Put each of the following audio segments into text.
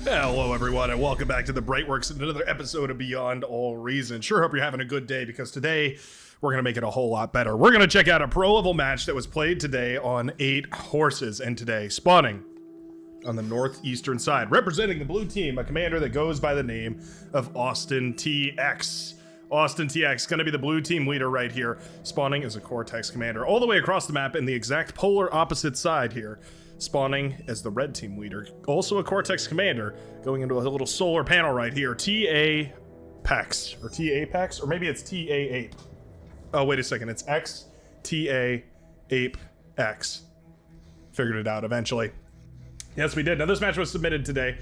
Hello everyone and welcome back to the Brightworks and another episode of Beyond All Reason. Sure hope you're having a good day because today we're going to make it a whole lot better. We're going to check out a pro level match that was played today on 8 horses, and today spawning on the northeastern side, representing the blue team, a commander that goes by the name of Austin TX. Austin TX going to be the blue team leader right here, spawning as a Cortex commander all the way across the map in the exact polar opposite side here, spawning as the red team leader, also a Cortex commander, going into a little solar panel right here, TA Pex, or TA Pex, or maybe it's TA Ape. Oh, wait a second, it's X, TA Ape X. Figured it out eventually. Yes, we did. Now, this match was submitted today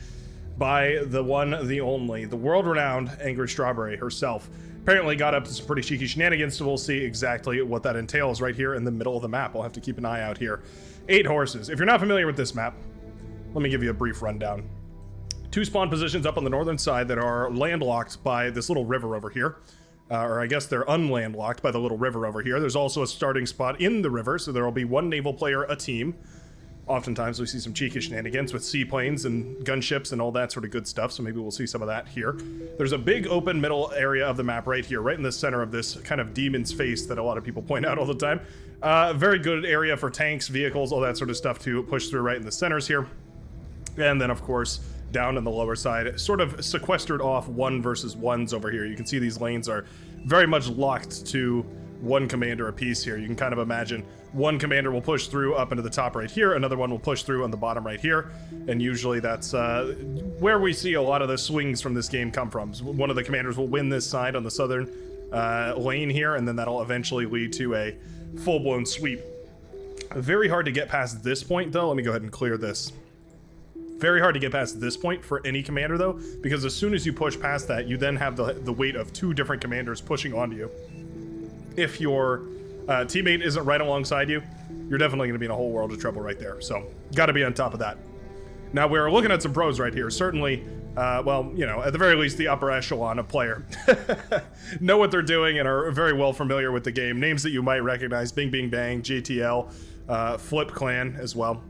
by the one, the only, the world-renowned Angry Strawberry herself. Apparently got up to some pretty cheeky shenanigans, so we'll see exactly what that entails right here in the middle of the map. I'll have to keep an eye out here. 8 horses. If you're not familiar with this map, let me give you a brief rundown. 2 spawn positions up on the northern side that are landlocked by this little river over here. Or I guess they're unlandlocked by the little river over here. There's also a starting spot in the river, so there will be 1 naval player a team. Oftentimes we see some cheeky shenanigans with seaplanes and gunships and all that sort of good stuff, so maybe we'll see some of that here. There's a big open middle area of the map right here, right in the center of this kind of demon's face that a lot of people point out all the time. Very good area for tanks, vehicles, all that sort of stuff to push through right in the centers here. And then, of course, down in the lower side, sort of sequestered off 1 versus 1s over here. You can see these lanes are very much locked to 1 commander apiece here. You can kind of imagine 1 commander will push through up into the top right here, another one will push through on the bottom right here, and usually that's where we see a lot of the swings from this game come from. So one of the commanders will win this side on the southern lane here, and then that'll eventually lead to a full-blown sweep. Very hard to get past this point, though. Let me go ahead and clear this. Very hard to get past this point for any commander, though, because as soon as you push past that, you then have the weight of 2 different commanders pushing onto you. If your teammate isn't right alongside you, you're definitely going to be in a whole world of trouble right there. So, got to be on top of that. Now, we're looking at some pros right here. Certainly, well, you know, at the very least, the upper echelon of player. Know what they're doing and are very well familiar with the game. Names that you might recognize: Bing Bing Bang, JTL, Flip Clan as well.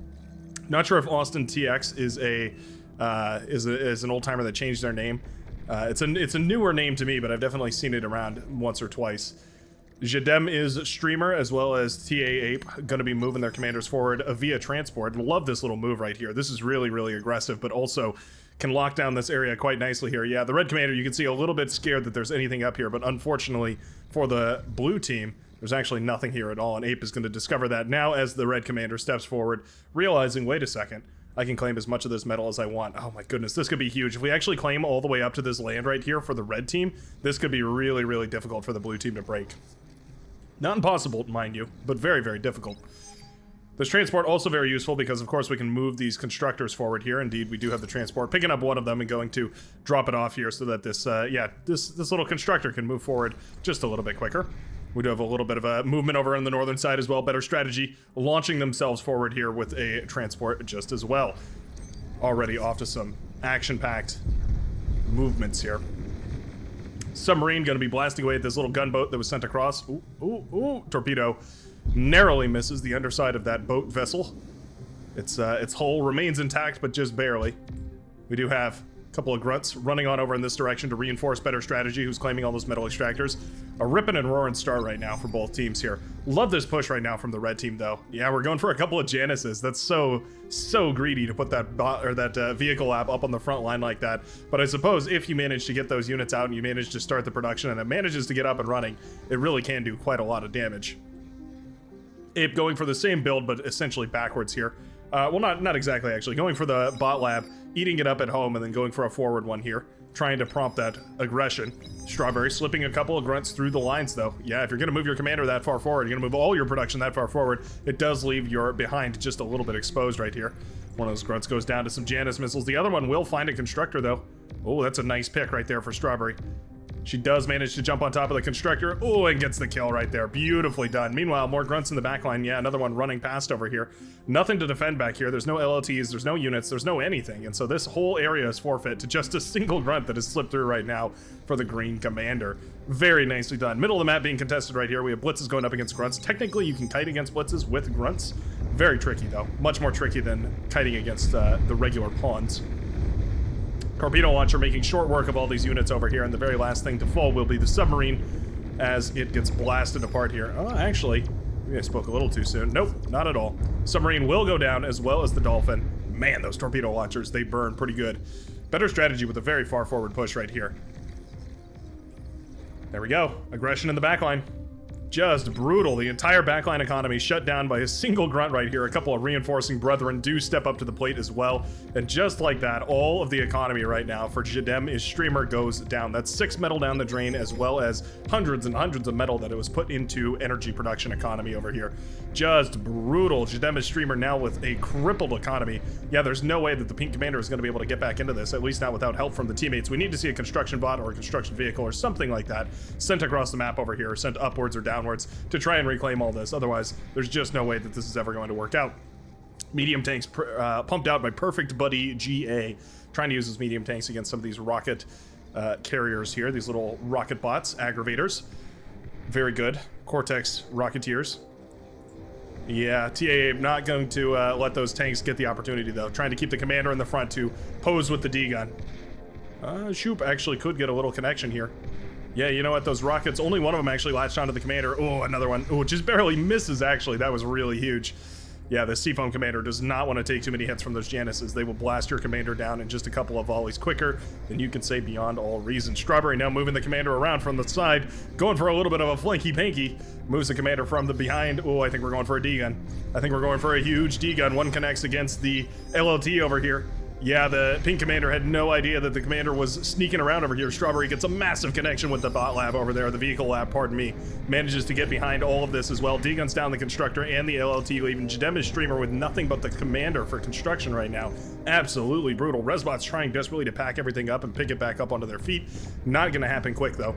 Not sure if Austin TX is an old timer that changed their name. It's a newer name to me, but I've definitely seen it around once or twice. Jadem is streamer, as well as TA Ape, going to be moving their commanders forward via transport. Love this little move right here. This is really, really aggressive, but also can lock down this area quite nicely here. Yeah, the red commander, you can see a little bit scared that there's anything up here, but unfortunately for the blue team, there's actually nothing here at all, and Ape is going to discover that now as the red commander steps forward, realizing, wait a second, I can claim as much of this metal as I want. Oh my goodness, this could be huge. If we actually claim all the way up to this land right here for the red team, this could be really, really difficult for the blue team to break. Not impossible, mind you, but very, very difficult. This transport also very useful because, of course, we can move these constructors forward here. Indeed, we do have the transport. Picking up one of them and going to drop it off here so that this, this little constructor can move forward just a little bit quicker. We do have a little bit of a movement over on the northern side as well. Better strategy, launching themselves forward here with a transport just as well. Already off to some action-packed movements here. Submarine going to be blasting away at this little gunboat that was sent across. Ooh, torpedo narrowly misses the underside of that boat vessel. Its hull remains intact, but just barely. We do have a couple of grunts running on over in this direction to reinforce better strategy, who's claiming all those metal extractors. A ripping and roaring start right now for both teams here. Love this push right now from the red team, though. Yeah, we're going for a couple of Janices. That's so greedy to put that vehicle lab up on the front line like that. But I suppose if you manage to get those units out and you manage to start the production and it manages to get up and running, it really can do quite a lot of damage. Ape going for the same build, but essentially backwards here. Well, not exactly, actually. Going for the bot lab, eating it up at home, and then going for a forward one here, trying to prompt that aggression. Strawberry slipping a couple of grunts through the lines, though. Yeah, if you're going to move your commander that far forward, you're going to move all your production that far forward, it does leave your behind just a little bit exposed right here. One of those grunts goes down to some Janus missiles. The other one will find a constructor, though. Oh, that's a nice pick right there for Strawberry. She does manage to jump on top of the constructor. Oh, and gets the kill right there. Beautifully done. Meanwhile, more grunts in the backline. Yeah, another one running past over here. Nothing to defend back here. There's no LLTs, there's no units, there's no anything. And so this whole area is forfeit to just a single grunt that has slipped through right now for the green commander. Very nicely done. Middle of the map being contested right here. We have blitzes going up against grunts. Technically, you can kite against blitzes with grunts. Very tricky, though. Much more tricky than kiting against the regular pawns. Torpedo launcher making short work of all these units over here, and the very last thing to fall will be the submarine as it gets blasted apart here. Oh, actually, maybe I spoke a little too soon. Nope, not at all. Submarine will go down as well as the Dolphin. Man, those torpedo launchers, they burn pretty good. Better strategy with a very far forward push right here. There we go. Aggression in the backline. Just brutal. The entire backline economy shut down by a single grunt right here. A couple of reinforcing brethren do step up to the plate as well. And just like that, all of the economy right now for Jadem is streamer goes down. That's 6 metal down the drain, as well as hundreds and hundreds of metal that it was put into energy production economy over here. Just brutal. Jadem is streamer now with a crippled economy. Yeah, there's no way that the Pink Commander is going to be able to get back into this, at least not without help from the teammates. We need to see a construction bot or a construction vehicle or something like that sent across the map over here, or sent upwards or downwards to try and reclaim all this. Otherwise, there's just no way that this is ever going to work out. Medium tanks pumped out by Perfect Buddy GA, trying to use his medium tanks against some of these rocket carriers here, these little rocket bots, aggravators. Very good. Cortex Rocketeers. Yeah, TA not going to let those tanks get the opportunity, though. Trying to keep the commander in the front to pose with the D-gun. Shoop actually could get a little connection here. Yeah, you know what? Those rockets, only one of them actually latched onto the commander. Oh, another one. Oh, just barely misses, actually. That was really huge. Yeah, the Seafoam commander does not want to take too many hits from those Janices. They will blast your commander down in just a couple of volleys quicker than you can say beyond all reason. Strawberry now moving the commander around from the side, going for a little bit of a flanky-panky. Moves the commander from the behind. Oh, I think we're going for a D-gun. I think we're going for a huge D-gun. One connects against the LLT over here. Yeah, the Pink Commander had no idea that the commander was sneaking around over here. Strawberry gets a massive connection with the bot lab over there, the vehicle lab, pardon me. Manages to get behind all of this as well. D-guns down the constructor and the LLT, leaving Jadem's streamer with nothing but the commander for construction right now. Absolutely brutal. Resbot's trying desperately to pack everything up and pick it back up onto their feet. Not gonna happen quick, though.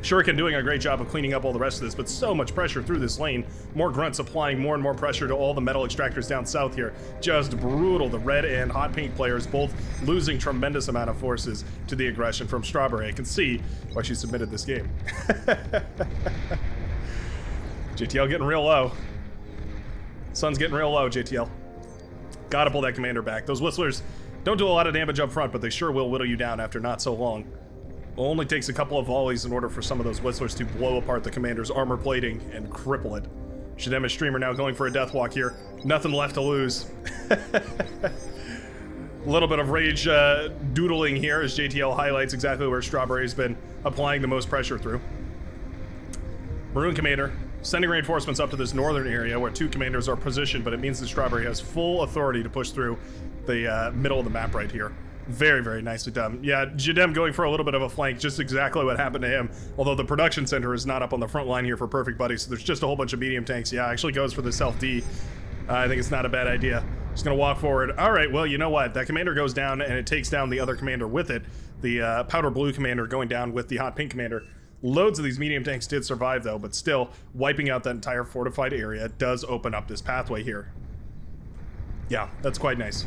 Shuriken doing a great job of cleaning up all the rest of this, but so much pressure through this lane. More grunts applying more and more pressure to all the metal extractors down south here. Just brutal. The red and hot pink players both losing tremendous amount of forces to the aggression from Strawberry. I can see why she submitted this game. JTL getting real low. Sun's getting real low, JTL. Gotta pull that commander back. Those whistlers don't do a lot of damage up front, but they sure will whittle you down after not so long. Only takes a couple of volleys in order for some of those whistlers to blow apart the commander's armor plating and cripple it. Shadema's streamer now going for a death walk here. Nothing left to lose. A little bit of rage doodling here as JTL highlights exactly where Strawberry's been applying the most pressure through. Maroon Commander sending reinforcements up to this northern area where two commanders are positioned, but it means that Strawberry has full authority to push through the middle of the map right here. Very, very nicely done. Yeah, Jadem going for a little bit of a flank, just exactly what happened to him. Although the production center is not up on the front line here for Perfect Buddy, so there's just a whole bunch of medium tanks. Yeah, actually goes for the self-D. I think it's not a bad idea. Just gonna walk forward. All right, well, you know what? That commander goes down, and it takes down the other commander with it. The powder blue commander going down with the hot pink commander. Loads of these medium tanks did survive, though, but still, wiping out that entire fortified area does open up this pathway here. Yeah, that's quite nice.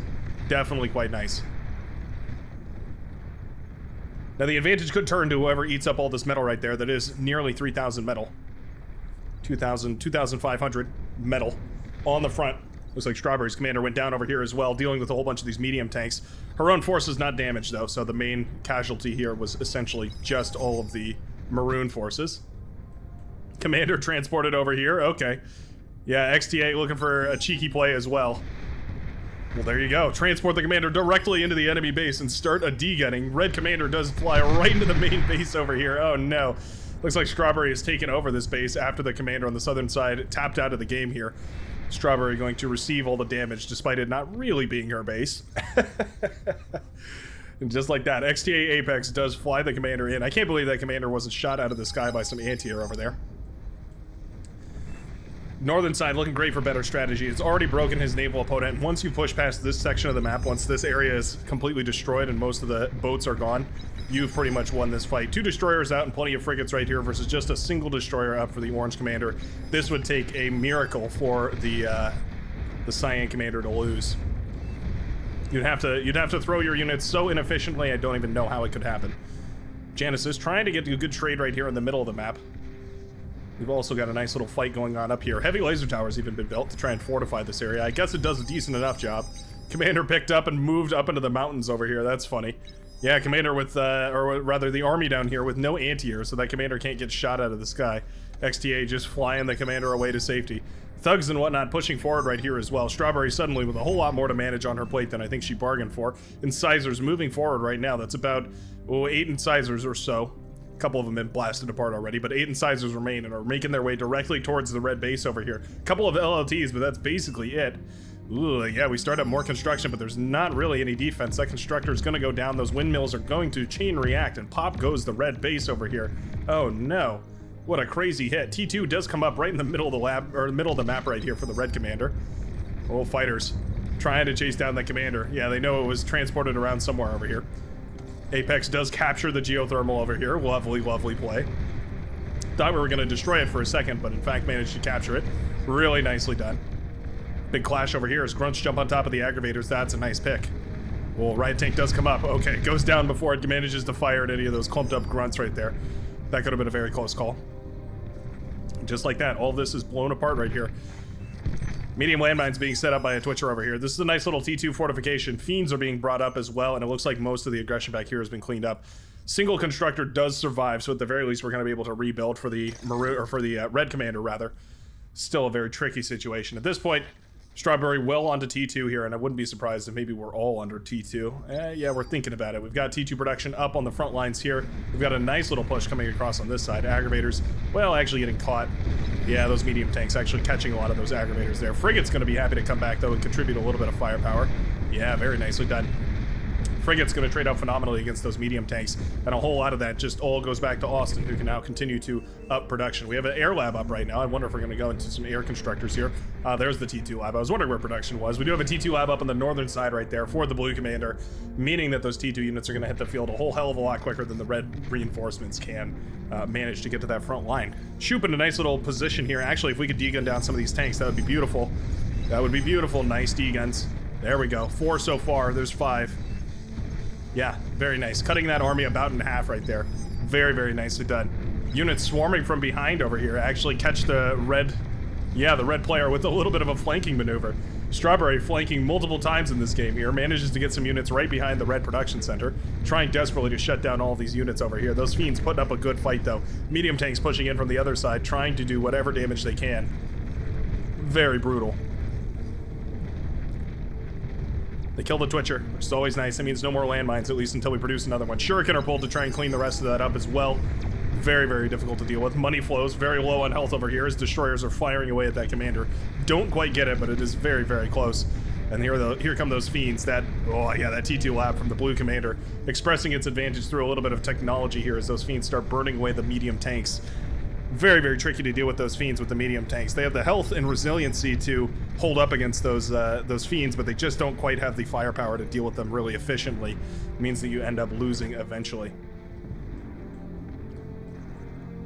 Definitely quite nice. Now the advantage could turn to whoever eats up all this metal right there. That is nearly 3,000 metal. 2,500 metal on the front. Looks like Strawberry's commander went down over here as well, dealing with a whole bunch of these medium tanks. Her own force is not damaged, though, so the main casualty here was essentially just all of the maroon forces. Commander transported over here. Okay. Yeah, XTA looking for a cheeky play as well. Well, there you go. Transport the commander directly into the enemy base and start a D-gunning. Red commander does fly right into the main base over here. Oh, no. Looks like Strawberry has taken over this base after the commander on the southern side tapped out of the game here. Strawberry going to receive all the damage despite it not really being her base. And just like that, XTA Apex does fly the commander in. I can't believe that commander wasn't shot out of the sky by some anti-air over there. Northern side looking great for better strategy. It's already broken his naval opponent. Once you push past this section of the map, once this area is completely destroyed and most of the boats are gone, you've pretty much won this fight. 2 destroyers out and plenty of frigates right here versus just a single destroyer up for the orange commander. This would take a miracle for the cyan commander to lose. You'd have to throw your units so inefficiently, I don't even know how it could happen. Janice is trying to get a good trade right here in the middle of the map. We've also got a nice little fight going on up here. Heavy laser towers even been built to try and fortify this area. I guess it does a decent enough job. Commander picked up and moved up into the mountains over here. That's funny. Yeah, commander with, or rather the army down here with no anti-air, so that commander can't get shot out of the sky. XTA just flying the commander away to safety. Thugs and whatnot pushing forward right here as well. Strawberry suddenly with a whole lot more to manage on her plate than I think she bargained for. Incisors moving forward right now. That's about 8 incisors or so. A couple of them been blasted apart already, but 8 incisors remain and are making their way directly towards the red base over here. A couple of LLTs, but that's basically it. Ooh, yeah, we start up more construction, but there's not really any defense. That constructor is going to go down. Those windmills are going to chain react, and pop goes the red base over here. Oh no. What a crazy hit. T2 does come up right in the middle of the lab, or middle of the map right here for the red commander. Oh, fighters trying to chase down the commander. Yeah, they know it was transported around somewhere over here. Apex does capture the geothermal over here. Lovely, lovely play. Thought we were going to destroy it for a second, but in fact managed to capture it. Really nicely done. Big clash over here as grunts jump on top of the aggravators. That's a nice pick. Well, riot tank does come up. Okay, goes down before it manages to fire at any of those clumped up grunts right there. That could have been a very close call. Just like that, all this is blown apart right here. Medium landmines being set up by a Twitcher over here. This is a nice little T2 fortification. Fiends are being brought up as well, and it looks like most of the aggression back here has been cleaned up. Single constructor does survive, so at the very least we're going to be able to rebuild for the red commander rather. Still a very tricky situation. At this point, Strawberry well onto T2 here, and I wouldn't be surprised if maybe we're all under T2. Yeah, we're thinking about it. We've got T2 production up on the front lines here. We've got a nice little push coming across on this side. Aggravators, well, actually getting caught. Yeah, those medium tanks actually catching a lot of those aggravators there. Frigate's going to be happy to come back, though, and contribute a little bit of firepower. Yeah, very nicely done. Frigate's going to trade out phenomenally against those medium tanks, and a whole lot of that just all goes back to Austin, who can now continue to up production. We have an air lab up right now. I wonder if we're going to go into some air constructors here. There's the T2 lab. I was wondering where production was. We do have a T2 lab up on the northern side right there for the blue commander, meaning that those T2 units are going to hit the field a whole hell of a lot quicker than the red reinforcements can manage to get to that front line. Shoop in a nice little position here. Actually, if we could D-gun down some of these tanks, that would be beautiful. That would be beautiful. Nice D-guns. There we go. 4 so far. There's 5. Yeah, very nice. Cutting that army about in half right there. Very, very nicely done. Units swarming from behind over here actually catch the red, the red player with a little bit of a flanking maneuver. Strawberry flanking multiple times in this game here, manages to get some units right behind the red production center, trying desperately to shut down all of these units over here. Those fiends putting up a good fight though. Medium tanks pushing in from the other side, trying to do whatever damage they can. Very brutal. They kill the Twitcher, which is always nice. That means no more landmines, at least until we produce another one. Shuriken are pulled to try and clean the rest of that up as well. Very, very difficult to deal with. Money flows, very low on health over here as destroyers are firing away at that commander. Don't quite get it, but it is very, very close. And here come those fiends. That T2 lab from the blue commander expressing its advantage through a little bit of technology here as those fiends start burning away the medium tanks. Very, very tricky to deal with those fiends with the medium tanks. They have the health and resiliency to hold up against those fiends, but they just don't quite have the firepower to deal with them really efficiently. It means that you end up losing eventually.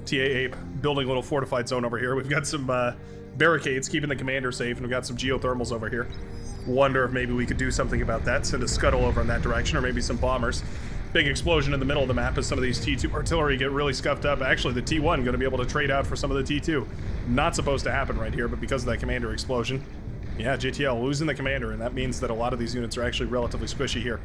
TA Ape building a little fortified zone over here. We've got some barricades keeping the commander safe, and we've got some geothermals over here. Wonder if maybe we could do something about that, send a scuttle over in that direction, or maybe some bombers. Big explosion in the middle of the map as some of these T2 artillery get really scuffed up. Actually, the T1 going to be able to trade out for some of the T2. Not supposed to happen right here, but because of that commander explosion. Yeah, JTL losing the commander, and that means that a lot of these units are actually relatively squishy here.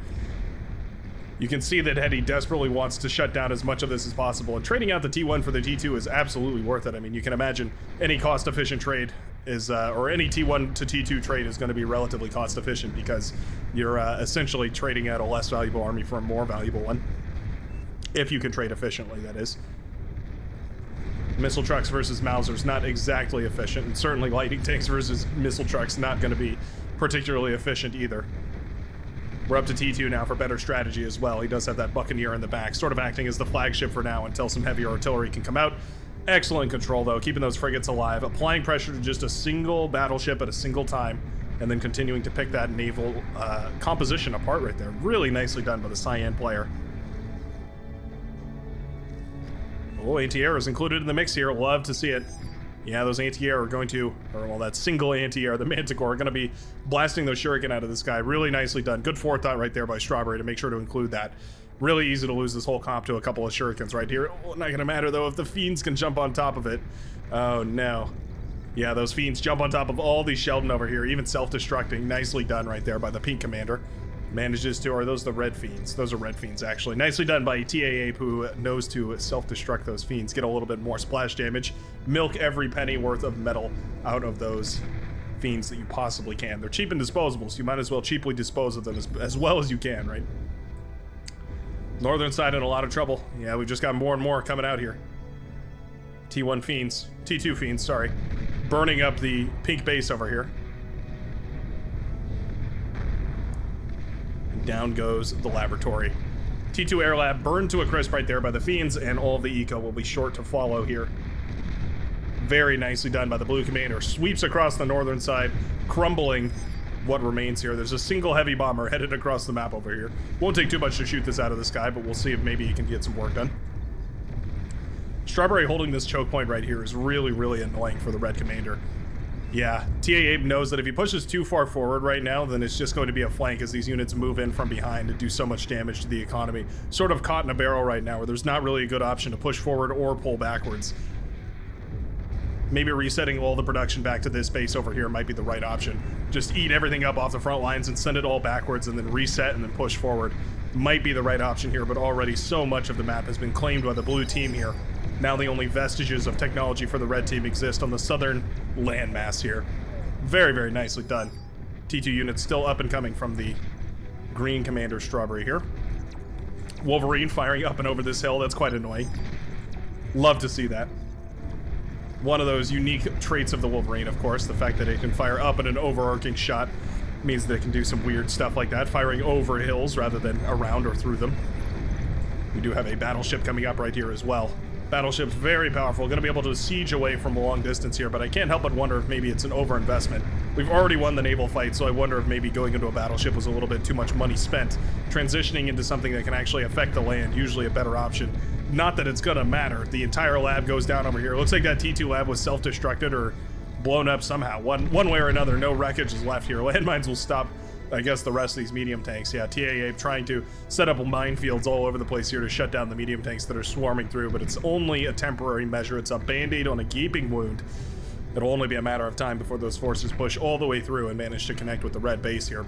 You can see that Hetty desperately wants to shut down as much of this as possible, and trading out the T1 for the T2 is absolutely worth it. I mean, you can imagine any cost-efficient trade is, or any T1 to T2 trade is going to be relatively cost-efficient because you're essentially trading out a less valuable army for a more valuable one. If you can trade efficiently, that is. Missile trucks versus Mausers, not exactly efficient, and certainly lightning tanks versus missile trucks, not going to be particularly efficient either. We're up to T2 now for better strategy as well. He does have that Buccaneer in the back, sort of acting as the flagship for now until some heavier artillery can come out. Excellent control, though, keeping those frigates alive, applying pressure to just a single battleship at a single time, and then continuing to pick that naval composition apart right there. Really nicely done by the Cyan player. Oh, anti-air is included in the mix here. Love to see it. Yeah, those anti-air are going to, that single anti-air, the Manticore, are going to be blasting those shuriken out of the sky. Really nicely done. Good forethought right there by Strawberry to make sure to include that. Really easy to lose this whole comp to a couple of shurikens right here. Oh, not going to matter, though, if the fiends can jump on top of it. Oh, no. Yeah, those fiends jump on top of all these Sheldon over here, even self-destructing. Nicely done right there by the pink commander. Manages to, or are those the red fiends? Those are red fiends, actually. Nicely done by TA Ape, who knows to self-destruct those fiends, get a little bit more splash damage, milk every penny worth of metal out of those fiends that you possibly can. They're cheap and disposable, so you might as well cheaply dispose of them as well as you can, right? Northern side in a lot of trouble. Yeah, we've just got more and more coming out here. T2 fiends, sorry. Burning up the pink base over here. Down goes the laboratory. T2 Air Lab burned to a crisp right there by the fiends, and all of the eco will be short to follow here. Very nicely done by the blue commander. Sweeps across the northern side, crumbling what remains here. There's a single heavy bomber headed across the map over here. Won't take too much to shoot this out of the sky, but we'll see if maybe he can get some work done. Strawberry holding this choke point right here is really, really annoying for the red commander. Yeah, TA Abe knows that if he pushes too far forward right now, then it's just going to be a flank as these units move in from behind and do so much damage to the economy. Sort of caught in a barrel right now where there's not really a good option to push forward or pull backwards. Maybe resetting all the production back to this base over here might be the right option. Just eat everything up off the front lines and send it all backwards and then reset and then push forward. Might be the right option here, but already so much of the map has been claimed by the blue team here. Now the only vestiges of technology for the red team exist on the southern landmass here. Very, very nicely done. T2 units still up and coming from the green commander Strawberry here. Wolverine firing up and over this hill. That's quite annoying. Love to see that. One of those unique traits of the Wolverine, of course, the fact that it can fire up at an overarching shot means that it can do some weird stuff like that, firing over hills rather than around or through them. We do have a battleship coming up right here as well. Battleship's very powerful, going to be able to siege away from a long distance here, but I can't help but wonder if maybe it's an overinvestment. We've already won the naval fight, so I wonder if maybe going into a battleship was a little bit too much money spent. Transitioning into something that can actually affect the land, usually a better option. Not that it's going to matter. The entire lab goes down over here. It looks like that T2 lab was self-destructed or blown up somehow. One way or another, no wreckage is left here. Landmines will stop, I guess, the rest of these medium tanks. Yeah, TA Ape trying to set up minefields all over the place here to shut down the medium tanks that are swarming through, but it's only a temporary measure. It's a band-aid on a gaping wound. It'll only be a matter of time before those forces push all the way through and manage to connect with the red base here.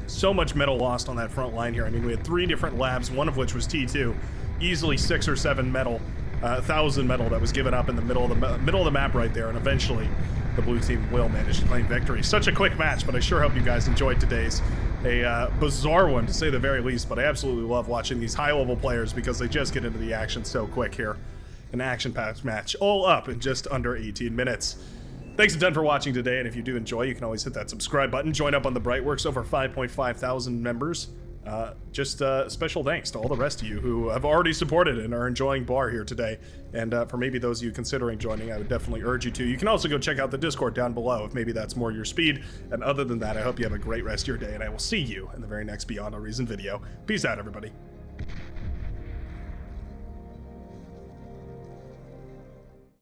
So much metal lost on that front line here. I mean, we had 3 different labs, one of which was T2. Easily 6 or 7 metal, 1,000 metal that was given up in the middle of the map right there, and eventually the blue team will manage to claim victory. Such a quick match, but I sure hope you guys enjoyed today's. A bizarre one, to say the very least, but I absolutely love watching these high-level players because they just get into the action so quick here. An action-packed match, all up in just under 18 minutes. Thanks a ton for watching today, and if you do enjoy, you can always hit that subscribe button. Join up on the Brightworks, over 5.5 thousand members. Just special thanks to all the rest of you who have already supported and are enjoying Bar here today. And for maybe those of you considering joining, I would definitely urge you to. You can also go check out the Discord down below if maybe that's more your speed. And other than that, I hope you have a great rest of your day, and I will see you in the very next Beyond a Reason video. Peace out, everybody.